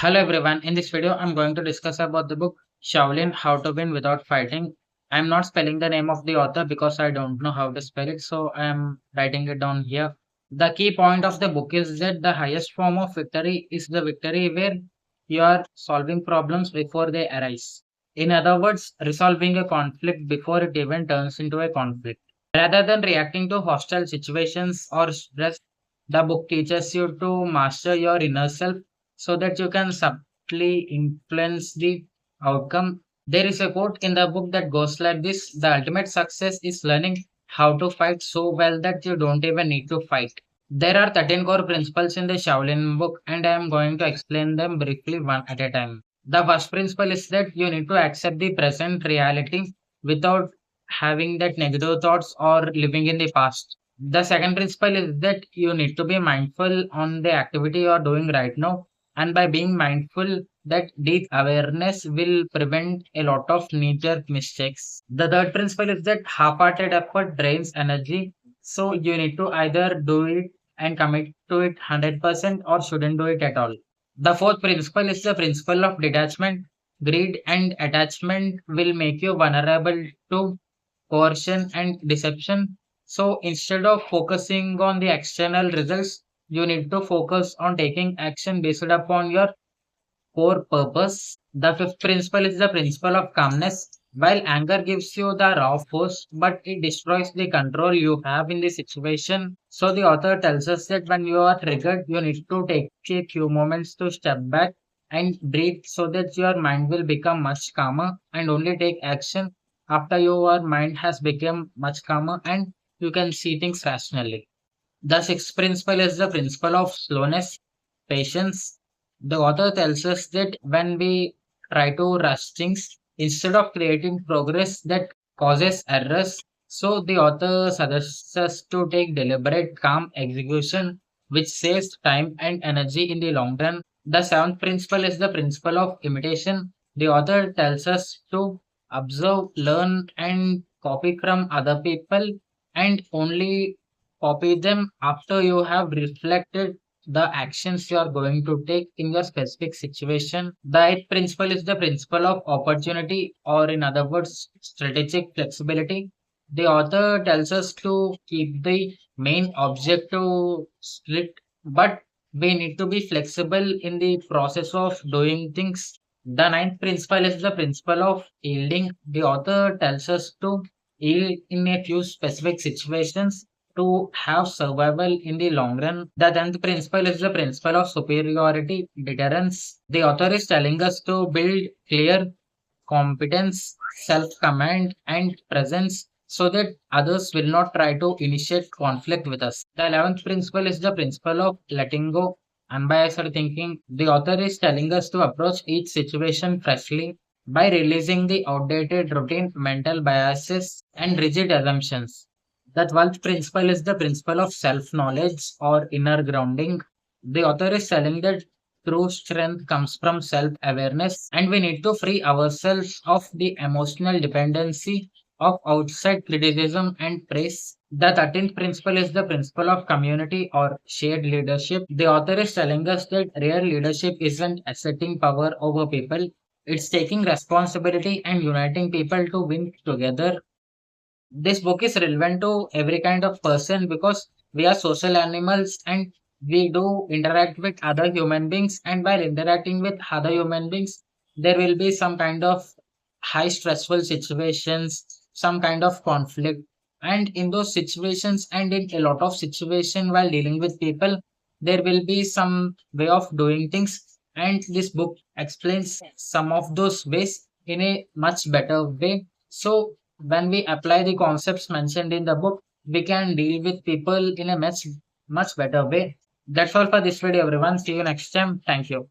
Hello everyone. In this video, I'm going to discuss about the book Shaolin: How to Win Without Fighting. I'm not spelling the name of the author because I don't know how to spell it, so I'm writing it down here. The key point of the book is that the highest form of victory is the victory where you are solving problems before they arise. In other words, resolving a conflict before it even turns into a conflict. Rather than reacting to hostile situations or stress, the book teaches you to master your inner self so that you can subtly influence the outcome. There is a quote in the book that goes like this: the ultimate success is learning how to fight so well that you don't even need to fight. There are 13 core principles in the Shaolin book, and I am going to explain them briefly one at a time. The first principle is that you need to accept the present reality without having that negative thoughts or living in the past. The second principle is that you need to be mindful on the activity you are doing right now, and by being mindful, that deep awareness will prevent a lot of knee-jerk mistakes. The third principle is that half-hearted effort drains energy, so you need to either do it and commit to it 100% or shouldn't do it at all. The fourth principle is the principle of detachment. Greed and attachment will make you vulnerable to coercion and deception. So instead of focusing on the external results, you need to focus on taking action based upon your core purpose. The fifth principle is the principle of calmness. While anger gives you the raw force, but it destroys the control you have in the situation. So the author tells us that when you are triggered, you need to take a few moments to step back and breathe so that your mind will become much calmer and only take action after your mind has become much calmer and you can see things rationally. The sixth principle is the principle of slowness, patience. The author tells us that when we try to rush things, instead of creating progress that causes errors, so the author suggests us to take deliberate, calm execution, which saves time and energy in the long run. The seventh principle is the principle of imitation. The author tells us to observe, learn, and copy from other people and only copy them after you have reflected the actions you are going to take in your specific situation. The eighth principle is the principle of opportunity, or in other words, strategic flexibility. The author tells us to keep the main objective strict, but we need to be flexible in the process of doing things. The ninth principle is the principle of yielding. The author tells us to yield in a few specific situations to have survival in the long run. The tenth principle is the principle of superiority deterrence. The author is telling us to build clear competence, self command, and presence so that others will not try to initiate conflict with us. The 11th principle is the principle of letting go, unbiased thinking. The author is telling us to approach each situation freshly by releasing the outdated routine mental biases and rigid assumptions. The 12th principle is the principle of self knowledge or inner grounding. The author is telling that true strength comes from self awareness, and we need to free ourselves of the emotional dependency of outside criticism and praise. The 13th principle is the principle of community or shared leadership. The author is telling us that real leadership isn't asserting power over people, it's taking responsibility and uniting people to win together. This book is relevant to every kind of person because we are social animals and we do interact with other human beings, and while interacting with other human beings there will be some kind of high stressful situations, some kind of conflict, and in those situations and in a lot of situation while dealing with people there will be some way of doing things, and this book explains some of those ways in a much better way. So when we apply the concepts mentioned in the book, we can deal with people in a much better way. That's all for this video, everyone. See you next time. Thank you.